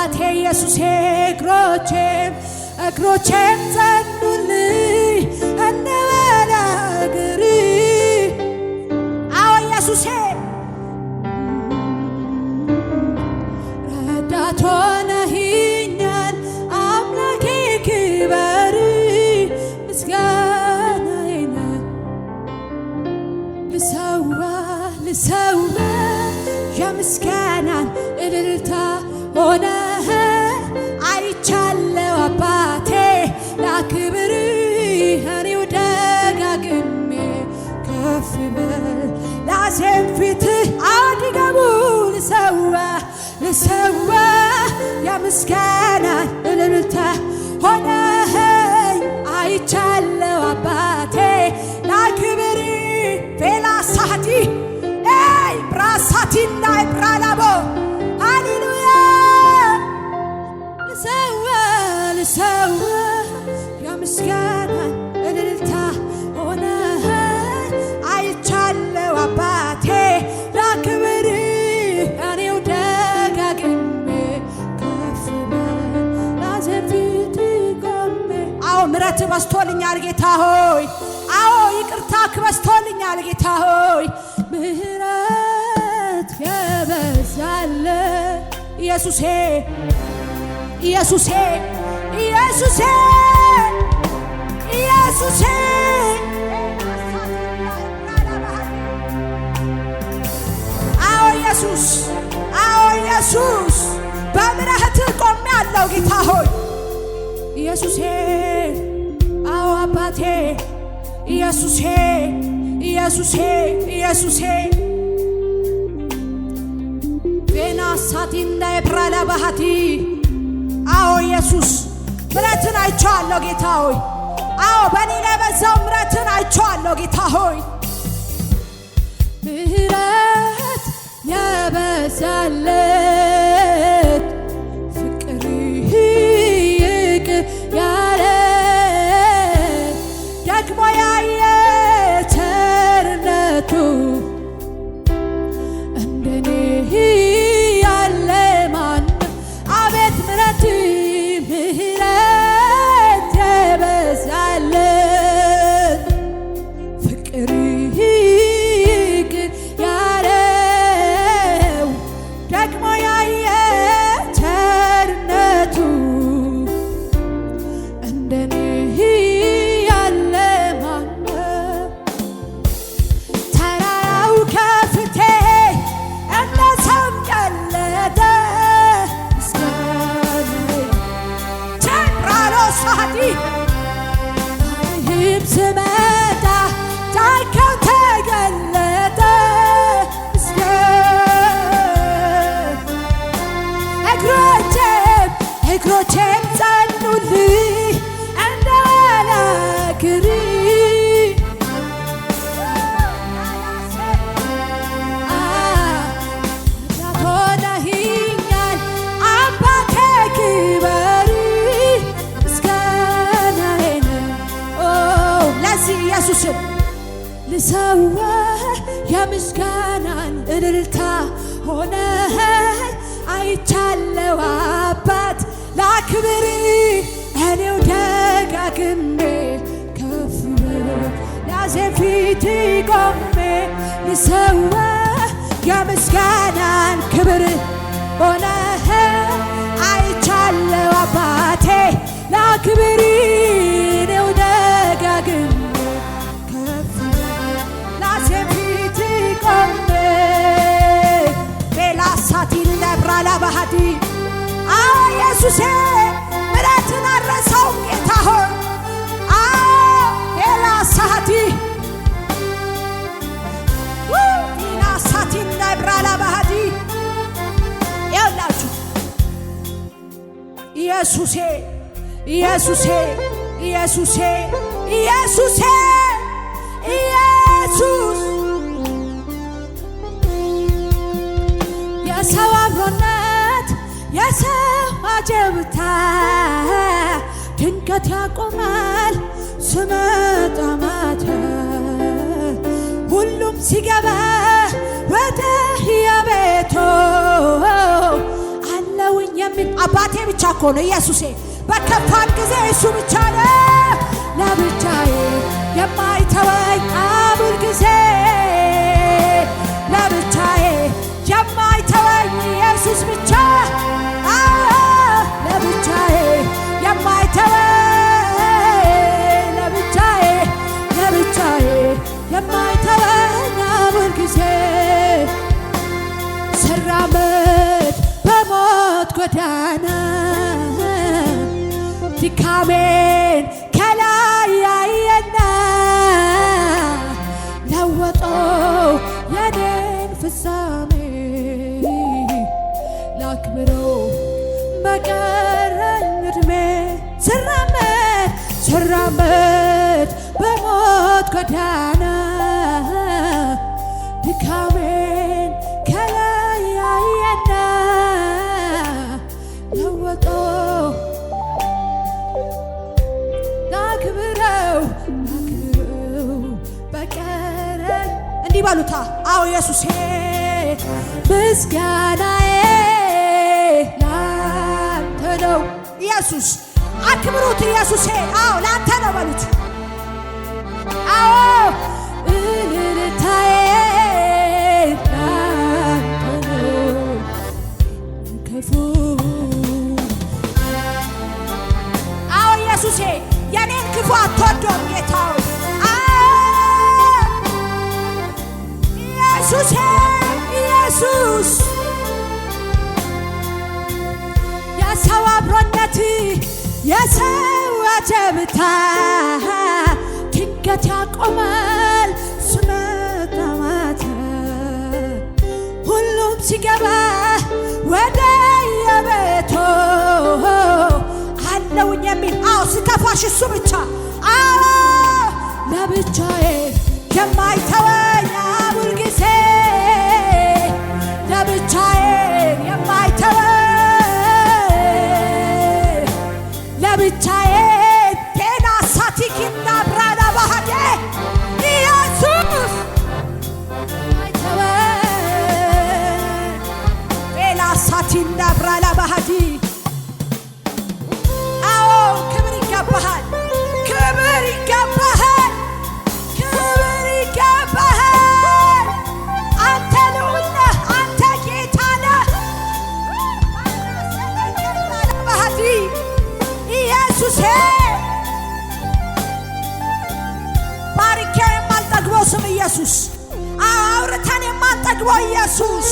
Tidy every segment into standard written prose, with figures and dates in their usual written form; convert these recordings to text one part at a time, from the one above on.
አባቴ ኢየሱሴ እግሮቼም ጸኑልኝ እንደ በላግሪ አዎ ኢየሱሴ ረዳት ሆነኸኛል አምላኬ ክበር ምስጋናዬን ልሰዋ የምስጋናን እልልታ ሆነህ አይቻለው አባቴ ላክብር እኔው ደጋግሜ ከፍ በል ላዜም ፊትህ አድገሙ ልሰዋ የምስጋናን እልልታ ሆነህ አይቻለው አባቴ ላክብር ቬላሳቲ ብራሳቲና ብራላቦ ሃሌሉያ ልሰዋ የምስጋናን እልልታ ሆነህ አይቻለው አባቴ ላክብር እኔው ደጋግሜ ከፍ በል ላዜም ፊትህ ቆሜ አዎ ምሕረትህ በዝቶልኛል ጌታ ሆይ አዎ ይቅርታህ በዝቶልኛል ጌታ ሆይ ምሕረት የበዛልህ ኢየሱሴ አዎ ኢየሱስ በምሕረትህ ቆሜአለሁ ጌታ ሆይ ኢየሱሴ አዎ አባቴ ኢየሱሴ ቤናሳቲና የፕራላ ባህቲ አዎ ኢየሱስ ምሕረትን አይቼዋለሁ ጌታ ሆይ አዎ በእኔ ላይ በዛው ምሕረትን አይቼዋለሁ ጌታ ሆይ ምሕረት የበዛለት ፍቅር ይቅር ያለ ደግሞ ያየ ቸርነቱ እንደኔ ያለ ማንም አቤት ምሕረት የበዛለት ፍቅር ይቅር ያለው ደግሞ ያየ ቸርነቱ እንደኔ ያለ ማንም ተራራው ከፊቴ እንደ ሰም ቀለጠ ሳዲ ይህም ስመጣ ጫካው ተገለጠ እግሮቼም ጸኑልኝ እንደ በላግሪ ሆነኸኛል አባቴ ክበር ኢየሱስን ልሰዋ የምስጋናን እልልታ ሆነህ አይቻለው አባት ላክብር እኔው ደጋግሜ ከፍ በል ላዜም ፊትህ ቆሜ ልሰዋ የምስጋናን ክብር ሆነህ አይቻለው አባቴ ላክብር እኔው ደጋግሜ ቤላሳቲና ብራላ ባህዲ አዎ ኢየሱሴ ምሕረትን አልረሳውም ጌታ ሆይ አዎ ቤላሳቲ ቤላሳቲና ብራላ ባህዲ ይኸውላችሁ ኢየሱስ ኢየሱስ የሰው አብሮነት የሰው አጀብታ ድንገት ያቆማል ስመጣ ማታ ሁሉም ሲገባ ወደ የቤቱ አለውኝ የሚል አባ ብቻ እኮ ነው ኢየሱሴ። በከፋን ጊዜ እሱ ብቻ ነው ለብቻዬ የማይተወኝ አሁል ጊዜ ለብቻዬ የማይተወኝ ኢየሱስ ብቻ ለብቻዬ የማይተወኝ ለብቻዬ የማይተወኝ አሁል ጊዜ ስራመድ በሞት ጎዳና ድካሜን ከላይ ያየና ለወጠው የኔን ፍጻሜ ላክብረው በቀረኝ ዕድሜ ስራመድ በሞት ጎዳና ድካሜን ከላይ ያየና ለወጠው ላክብረው በቀረኝ እንዲህ በሉታ። አዎ ኢየሱሴ ምስጋናዬ ላንተ ነው። ኢየሱስ አክብሩት። ኢየሱሴ አዎ ላንተ ነው በሉት። አዎ እልልታዬ ላንተ ነው ክፉ ኢየሱሴ የኔን ክፉ አትወደውም ጌታው። ኢየሱሴ ኢየሱስ የሰው አብሮነት የሰው አጀብታ ድንገት ያቆማል ስመጣ ማታ ሁሉም ሲገባ ወደ የቤቱ አለውኝ የሚል አዎ ስከፋሽ እሱ ብቻ አዎ ለብቻዬ የማይተወኝ አሁል ጊዜ ለብቻዬ የማይተወኝ ለብቻዬ ቴና ሳቲኪና ብራዳ ባህዴ ኢየሱስ የማይተወኝ ቴና ሳቲና ብራዳ ባህዲ ክብር ይገባሃል፣ ክብር ይገባሃል፣ ክብር ይገባሃል። አንተ ልዑል ነህ፣ አንተ ጌታ ነህ። ባህቲ ኢየሱሴ ባርኬው የማልጠግበው ስም ኢየሱስ፣ አውርተን የማልጠግበው ኢየሱስ፣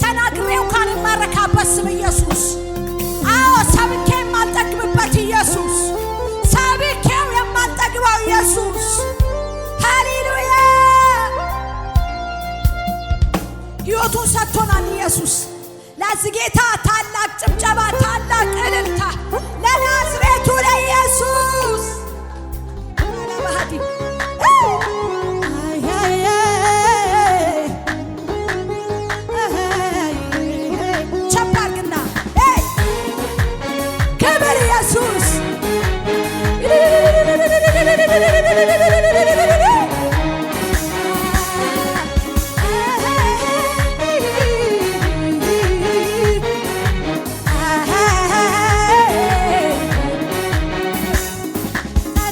ተናግሬው ካን የማረካበት ስም ኢየሱስ፣ ሰብኬ የማልጠግብበት ኢየሱስ፣ ሰብኬው የማልጠግበው ኢየሱስ። ሃሌሉያ! ሕይወቱን ሰጥቶናል ኢየሱስ። ለዚህ ጌታ ታላቅ ጭብጨባ፣ ታላቅ እልልታ ለናዝሬቱ ለኢየሱስ።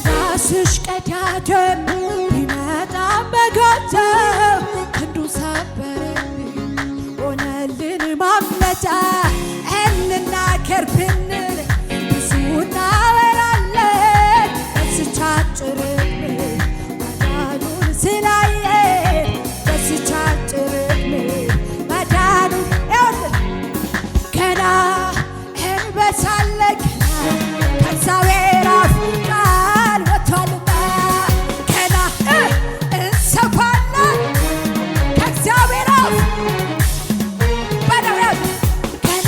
ራስሽ ቀዳደም ቢመጣም በጎተው ክንዱ ሰበረብኝ ሆነልን ማምለጫ እንናገር ብንል ብዙ እናወራለን በዚች አጭር ዕድሜ መዳኑን ስላየን በዚች አጭር ዕድሜ መዳኑን ገና እንበሳለን ከእግዚአብሔር አፍ ቃል ወጥቷልና ገና እንሰፋለን ከእግዚአብሔር አፍ በደረብ ገና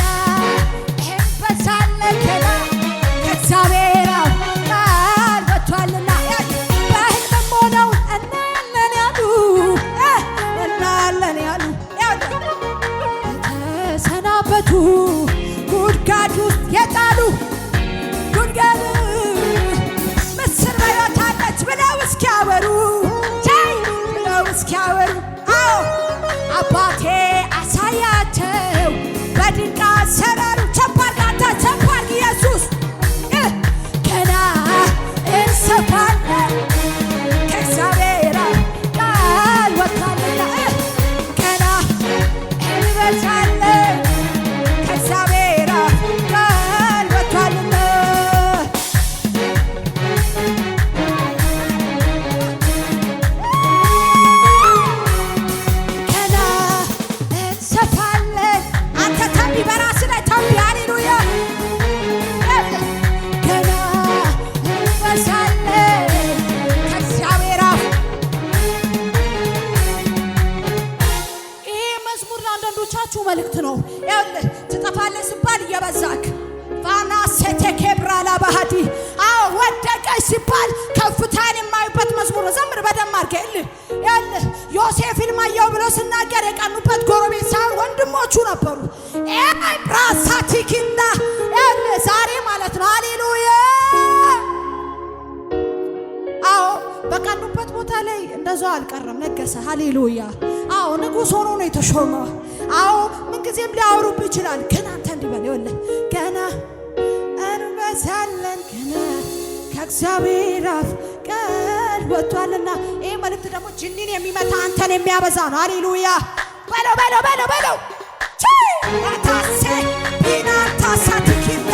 ሲባል ከፍታን የማይበት መዝሙር ዘምር በደም አድርገህ እልህ ዮሴፍ ይልማየው ብሎ ሲናገር የቀኑበት ጎረቤት ሳይሆን ወንድሞቹ ነበሩ። ብራሳቲኪና ዛሬ ማለት ነው። ሃሌሉያ። አዎ በቀኑበት ቦታ ላይ እንደዛው አልቀረም፣ ነገሰ። ሃሌሉያ። አዎ ንጉሥ ሆኖ ነው የተሾመው። አዎ ምንጊዜም ሊያወሩብ ይችላል፣ ግን አንተ እንዲህ በል ይኸውልህ ገና እንበዛለን ገና ከእግዚአብሔር አፍ ቃል ወጥቷልና። ይሄ መልእክት ደግሞ ጅኒን የሚመታ አንተን የሚያበዛ ነው። ሃሌሉያ። በለው በለው በለው በለው ታሴ ቢናታሳቲኪና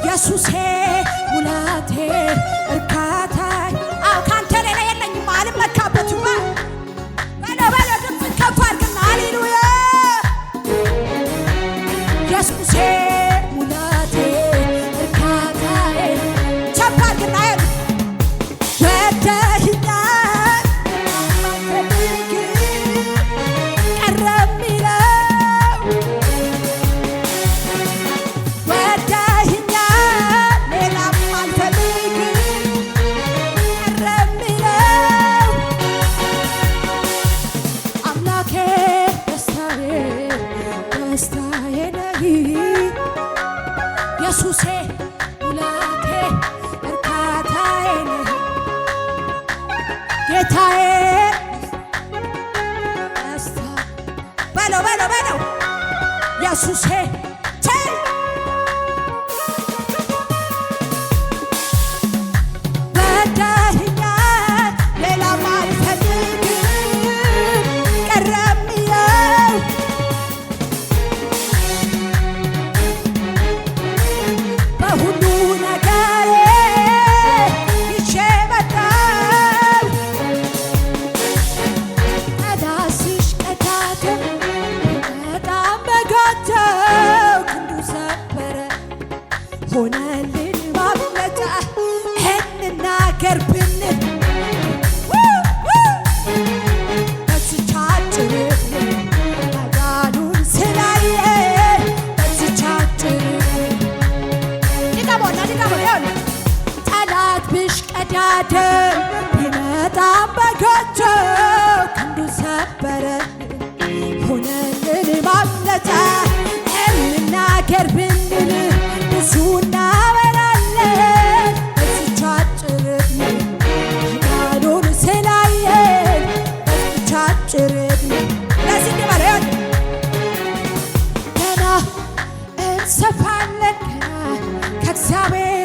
ኢየሱሴ ሙላቴ እርካታዬ። አዎ ካንተ ሌላ የለኝም አልመካበትም። በለው በለው ድምፅን ከፍ አድርግና ሃሌሉያ። ኢየሱሴ ሙላቴ እርካታዬ ከፍ አድርግና ወደኸኛል ቀረ የሚለው ኢየሱሴ ሙላቴ እርካታዬ ነህ ጌታዬ ደስታ። በለው በለው በለው ኢየሱሴ ወደኸኛል ሌላም አልፈልግም ቀረ የሚለው በሁሉ ነገሬ ይዤ መጣሁ ከዳስሽ ቀዳደም በጣም በጋቸው ክንዱ ሰበረ ሆነልን ማምለጫ እንናገር ብንል በዚች አጭር መዳኑን ስላየ በዚች አጭር ጠላት ቢሽቀዳደም ቢመጣም በጋቸው ክንዱ ሰበረ ሆነልን ማምለጫ እንናገር ብንል ብዙ እናወራለን በዚች አጭር መዳኑን ስላየን በዚች አጭር ለዚህ እንዲበለን ገና እንሰፋለን ገና ከእግዚአብሔር